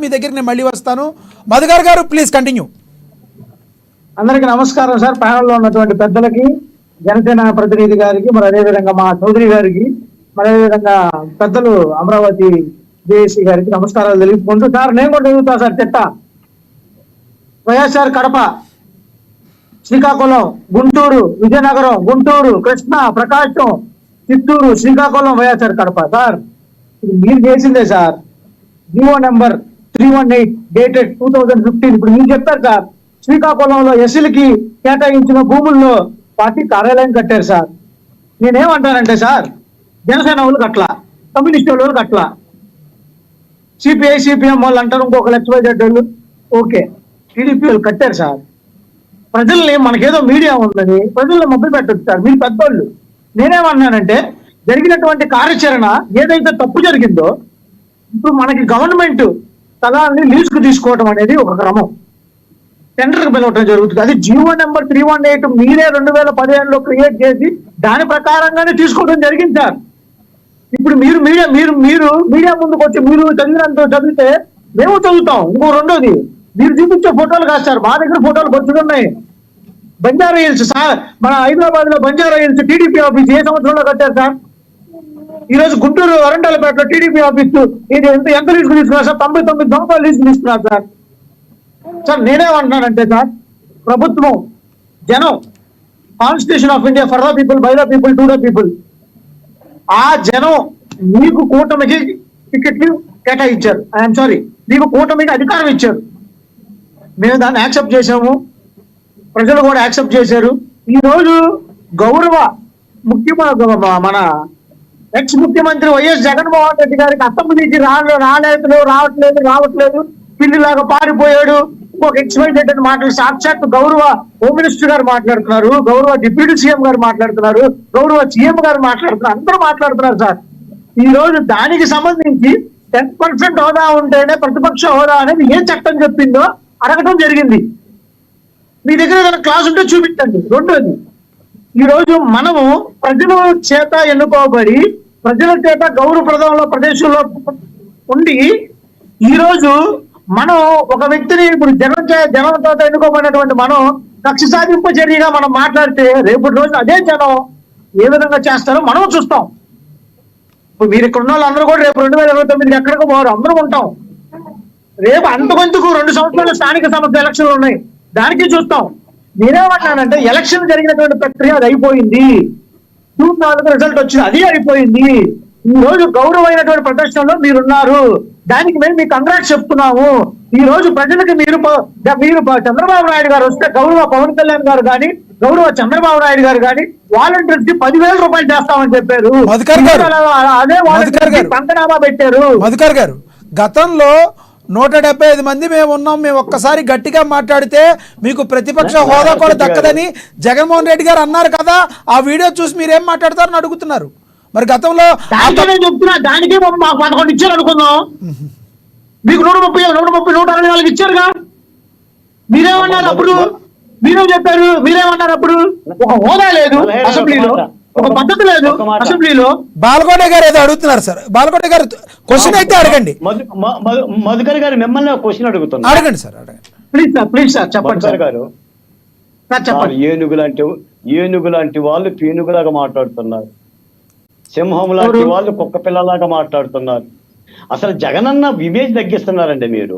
మీ దగ్గరికి నేను మళ్ళీ వస్తాను. మధుకర్ గారు ప్లీజ్ కంటిన్యూ. అందరికీ నమస్కారం సార్. ప్యానెల్లో ఉన్నటువంటి పెద్దలకి, జనసేన ప్రతినిధి గారికి, మరి అదేవిధంగా మా చౌదరి గారికి, మరి అదేవిధంగా పెద్దలు అమరావతి జేఏసీ గారికి నమస్కారాలు తెలుపుకుంటూ, సార్ నేను కూడా చదువుతా సార్. చెట్ట వైఎస్ఆర్ కడప, శ్రీకాకుళం, గుంటూరు, విజయనగరం, గుంటూరు, కృష్ణా, ప్రకాశం, చిత్తూరు, శ్రీకాకుళం, వైఎస్ఆర్ కడప. సార్ ఇది మీరు చేసిందే సార్. GO number 318 dated 2015. ఇప్పుడు మీరు చెప్పారు సార్, శ్రీకాకుళంలో ఎస్సీలకి కేటాయించిన భూముల్లో పార్టీ కార్యాలయం కట్టారు సార్. నేనేమంటానంటే సార్, జనసేన వాళ్ళు కట్లా, కమ్యూనిస్ట్ వాళ్ళు కట్లా, సిపిఐ సిపిఎం వాళ్ళు అంటారు, ఇంకొక XYZ వాళ్ళు ఓకే, టీడీపీ వాళ్ళు కట్టారు సార్. ప్రజల్ని మనకేదో మీడియా ఉందని ప్రజల్ని మభ్య పెట్టచ్చు సార్, మీరు పెద్దోళ్ళు. నేనేమన్నానంటే జరిగినటువంటి కార్యాచరణ ఏదైతే తప్పు జరిగిందో, ఇప్పుడు మనకి గవర్నమెంట్ స్థలాన్ని లీజుకు తీసుకోవడం అనేది ఒక క్రమం, టెండర్కి పిలవటం జరుగుతుంది. అది జీవో నెంబర్ 318 మీరే 2015లో క్రియేట్ చేసి దాని ప్రకారంగానే తీసుకోవడం జరిగింది సార్. ఇప్పుడు మీరు మీడియా ముందుకు వచ్చి మీరు చదివినంత చదివితే మేము చదువుతాం. ఇంకో రెండోది, మీరు చూపించే ఫోటోలు కాదు సార్, మా దగ్గర ఫోటోలు బొచ్చుకున్నాయి. బంజారా హిల్స్ సార్, మన హైదరాబాద్ లో బంజారా హిల్స్ టీడీపీ ఆఫీస్ ఏ సంవత్సరంలో కట్టారు సార్? ఈ రోజు గుంటూరు వరండాలపేటలో టీడీపీ ఆఫీసు ఇది ఎంత లీజుకు తీసుకున్నారు సార్? 99 సంవత్సరాలు లీజుకు తీసుకున్నారు సార్. సార్ నేనేమంటున్నానంటే సార్, ప్రభుత్వం, జనం, constitution of India for the people, by the people, to the people. ఆ జనం మీకు కూటమికి టికెట్లు కేటాయించారు, ఐఎమ్ సారీ, మీకు కూటమికి అధికారం ఇచ్చారు. మేము దాన్ని యాక్సెప్ట్ చేసాము, ప్రజలు కూడా యాక్సెప్ట్ చేశారు. ఈ రోజు గౌరవ మన ఎక్స్ ముఖ్యమంత్రి వైఎస్ జగన్మోహన్ రెడ్డి గారికి అసెంబ్లీ నుంచి రావట్లేదు, పిల్లిలాగా పారిపోయాడు, ఇంకొక XYZ అని మాట్లాడు. సాక్షాత్ గౌరవ హోమ్ మినిస్టర్ గారు మాట్లాడుతున్నారు, గౌరవ డిప్యూటీ సీఎం గారు మాట్లాడుతున్నారు, గౌరవ సీఎం గారు మాట్లాడుతున్నారు, అందరూ మాట్లాడుతున్నారు సార్. ఈ రోజు దానికి సంబంధించి 10% హోదా ఉంటేనే ప్రతిపక్ష హోదా అనేది ఏ చట్టం చెప్పిందో అడగటం జరిగింది. మీ దగ్గర ఏదైనా క్లాస్ ఉంటే చూపించండి. రెండోది, ఈ రోజు మనము ప్రజల చేత ఎన్నుకోబడి ప్రజల చేత గౌరవప్రదంలో ప్రదేశంలో ఉండి, ఈ రోజు మనం ఒక వ్యక్తిని ఇప్పుడు జనంతో ఎన్నుకోబడినటువంటి మనం కక్ష సాధింపు చర్యగా మనం మాట్లాడితే రేపటి రోజు అదే జనం ఏ విధంగా చేస్తారో మనం చూస్తాం. ఇప్పుడు మీరు ఇక్కడ ఉన్న వాళ్ళు అందరూ కూడా రేపు 2029 ఎక్కడికి పోరు, అందరూ ఉంటాం. రేపు అంతకొందుకు 2 సంవత్సరాలు స్థానిక సంస్థ ఎలక్షన్లు ఉన్నాయి, దానికి చూస్తాం. నేనేమంటానంటే ఎలక్షన్ జరిగినటువంటి ప్రక్రియ అది అయిపోయింది, June 4 రిజల్ట్ వచ్చింది, అది అయిపోయింది. ఈ రోజు గౌరవమైనటువంటి ప్రదర్శనలో మీరున్నారు, దానికి మేము మీకు కంగ్రాట్స్ చెప్తున్నాము. ఈ రోజు ప్రజలకు మీరు చంద్రబాబు నాయుడు గారు వస్తే గౌరవ పవన్ కళ్యాణ్ గారు కానీ, గౌరవ చంద్రబాబు నాయుడు గారు కానీ వాలంటీర్స్ కి 10,000 రూపాయలు చేస్తామని చెప్పారు. అదే వాలంటీర్స్ పంకనామా పెట్టారు. మధుకర్ గారు, గతంలో 175 మంది మేము ఉన్నాం, మేము ఒక్కసారి గట్టిగా మాట్లాడితే మీకు ప్రతిపక్ష హోదా కూడా దక్కదని జగన్మోహన్ రెడ్డి గారు అన్నారు కదా. ఆ వీడియో చూసి మీరేం మాట్లాడతారని అడుగుతున్నారు. మరి గతంలో చెప్తున్నా, దానికి మాకు 11 ఇచ్చారు అనుకుందాం, మీకు 130, 164 ఇచ్చారుగా. మీరేమన్నారు అప్పుడు? మీరేం చెప్పారు? మీరేమన్నారు అప్పుడు? ఒక హోదా లేదు అసెంబ్లీలో, ఒక పద్ధతి లేదు అసెంబ్లీలో. బాలకోట గారు ఏదో అడుగుతున్నారు సార్. బాలకోట గారు క్వశ్చన్ అయితే అడగండి. మధుకర్ గారు మిమ్మల్ని క్వశ్చన్ అడుగుతున్నారు, అడగండి సార్, అడగండి ప్లీజ్ సార్. చెప్పండి సార్ గారు. ఏనుగు లాంటి వాళ్ళు పీనుగులాగా మాట్లాడుతున్నారు, సింహం లాంటి వాళ్ళు కుక్క పిల్లలాగా మాట్లాడుతున్నారు. అసలు జగనన్న ఇమేజ్ తగ్గిస్తున్నారండి మీరు.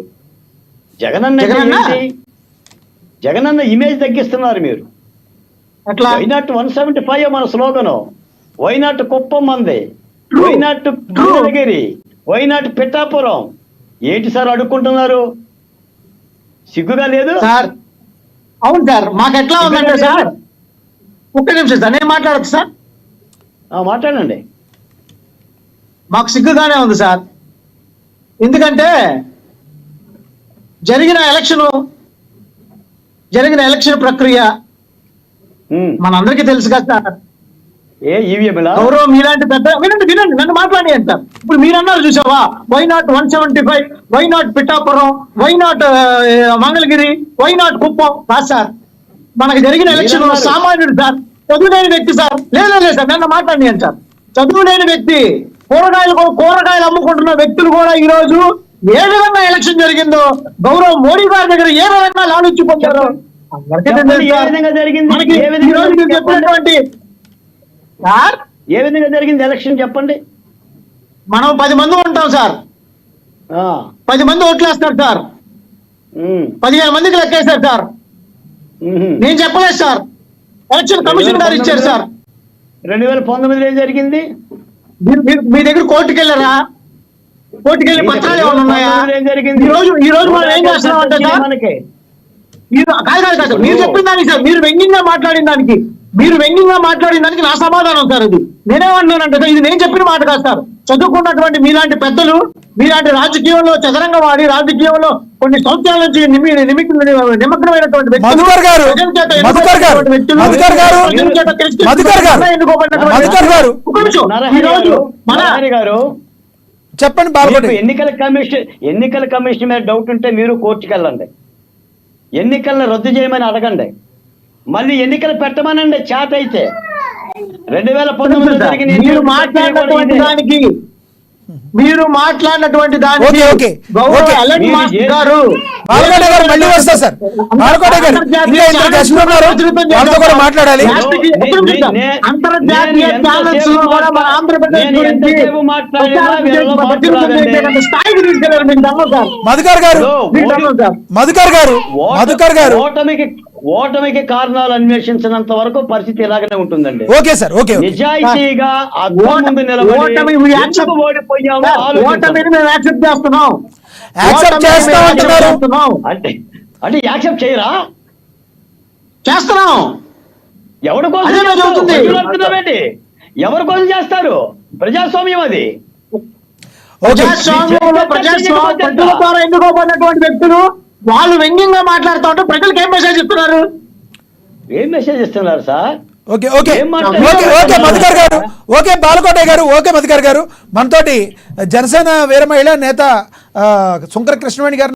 జగనన్న ఇమేజ్ తగ్గిస్తున్నారు మీరు. వైనాట్ 175 మన స్లోగను. వైనాట్ కుప్పం మంది, వైనాట్ మంగళగిరి, వైనాట్ పిఠాపురం. ఏంటి సార్ అడుక్కుంటున్నారు? సిగ్గుగా లేదు సార్? అవును సార్, మాకు ఎట్లా ఉందంటే సార్, ఒక్క నిమిషం సార్, నేను మాట్లాడచ్చు సార్? మాట్లాడండి. మాకు సిగ్గుగానే ఉంది సార్. ఎందుకంటే జరిగిన ఎలక్షన్ ప్రక్రియ మనందరికీ తెలుసు కదా సార్. గౌరవం మీలాంటి పెద్ద వినండి, నన్ను మాట్లాడి అంటారు. ఇప్పుడు మీరు అన్నారు చూసావా, why not 175, why not Pithapuram, why not Mangalagiri, why not Kuppam. కాదు సార్, మనకు జరిగిన ఎలక్షన్ సామాన్యుడు సార్, చదువులేని వ్యక్తి సార్. లేదు సార్, నన్ను మాట్లాడి అంటారు. చదువులేని వ్యక్తి, కూరగాయలు అమ్ముకుంటున్న వ్యక్తులు కూడా ఈ రోజు ఏ విధంగా ఎలక్షన్ జరిగిందో గౌరవ మోడీ గారి దగ్గర ఏ విధంగా లాలుచి పొందారో అందరికీ చెప్పండి, తెలుసు ఏ సార్. విధంగా జరిగింది? మనకి ఏ విధంగా ఈ రోజు మీరు జరిగింది? చెప్పినటువంటి సార్ ఏ విధంగా జరిగింది ఎలక్షన్ చెప్పండి. మనం 10 మంది ఉంటాం సార్, ఆ, 10 మంది ఓట్లు వేస్తారు సార్, ఉమ్, 15 మందికి లెక్కేశారు సార్. ఉమ్. నేను చెప్పలేదు సార్, ఎలక్షన్ కమిషన్ గారు ఇచ్చారు సార్. 2019 ఏం జరిగింది? మీ దగ్గర కోర్టుకి వెళ్ళారా? కోర్టుకి వెళ్ళి పత్రాలు ఏమైనా ఉన్నాయా? 2019 ఏం జరిగింది? ఈ రోజు మనం ఏం చేస్తున్నాం అంటే సార్, మనకి కాదు మీరు చెప్పిన దానికి సార్, మీరు వ్యంగ్యంగా మాట్లాడిన దానికి నా సమాధానం సార్ ఇది. నేనేమంటున్నానంటే సార్, ఇది నేను చెప్పిన మాట కాదు సార్. చదువుకున్నటువంటి మీలాంటి పెద్దలు, మీలాంటి రాజకీయంలో చదరంగం ఆడి రాజకీయంలో కొన్ని సంవత్సరాల నుంచి నిమగ్నమైనటువంటి వ్యక్తులు, మధుకర్ గారు, ప్రజల చేత మధుకర్ గారు, ఎన్నుకోబడినటువంటి వ్యక్తులు, మధుకర్ గారు, ప్రజల చేత తెలుసుకున్న మధుకర్ గారు, ఎన్నుకోబడినటువంటి మధుకర్ గారు, ఒక్క నిమిషం. ఈ రోజు మన నరహరి గారు, చెప్పండి మీకు బాలకోటి. ఎన్నికల కమిషన్ మీద డౌట్ ఉంటే మీరు కోర్టుకి వెళ్ళండి. ఎన్నికలను రద్దు చేయమని అడగండి. మళ్ళీ ఎన్నికలు పెట్టమనండి చేత అయితే. 2019 జరిగిన మీరు మాట్లాడినటువంటి దానికి ఓకే, ఓకే, గౌరవ ఓకే. ఎలన్ మస్క్ గారు బాలకోటి గారు మళ్ళీ వస్తా సార్. బాలకోటి గారు ఇంకా ఇద్దరు గెస్టులు ఉన్నారు, వాళ్ళతో కూడా మాట్లాడాలి. అంతర్జాతీయ ఛానల్స్ లో కూడా మన ఆంధ్రప్రదేశ్ గురించి స్థాయికి తీసుకెళ్లారు. మీకు దండం సార్, మధుకర్ గారు, మీకు దండం సార్. మధుకర్ గారు, ఓటమికి కారణాలు అన్వేషించినంత వరకు పరిస్థితి ఇలాగనే ఉంటుందండి. Okay sir, okay, okay. నిజాయితీగా అద్దం ముందు నిలబడి ఎందుకు ఓడిపోయామో ఆలోచించాలి. ఓటమిని మేము యాక్సెప్ట్ చేస్తున్నాం. యాక్సెప్ట్ చేస్తాం అంటున్నారు. అంటే యాక్సెప్ట్ చేయరా? చేస్తున్నాం. ఎవరి కోసం అదే చేస్తారు? జరుగుతుంది. ప్రజలు అంటున్నారేంటి? ఎవరి కోసం చేస్తారు? ప్రజాస్వామ్యం అది. ఓకే, ప్రజాస్వామ్యంలో ప్రజల ద్వారా ఎన్నుకోబడినటువంటి వ్యక్తులు వాళ్ళు వ్యంగ్యంగా మాట్లాడుతూ ఉంటే ప్రజలకు ఏం మెసేజ్ ఇస్తున్నారు? ఏం మెసేజ్ ఇస్తున్నారు సార్? ఓకే, ఓకే, ఏం మాట్లాడుతున్నారు? ఓకే, ఓకే మధుకర్ గారు, ఓకే బాలకోట గారు, ఓకే మధుకర్ గారు. మనతోటి జనసేన వీర మహిళా నేత సుంకర కృష్ణవేణి గారు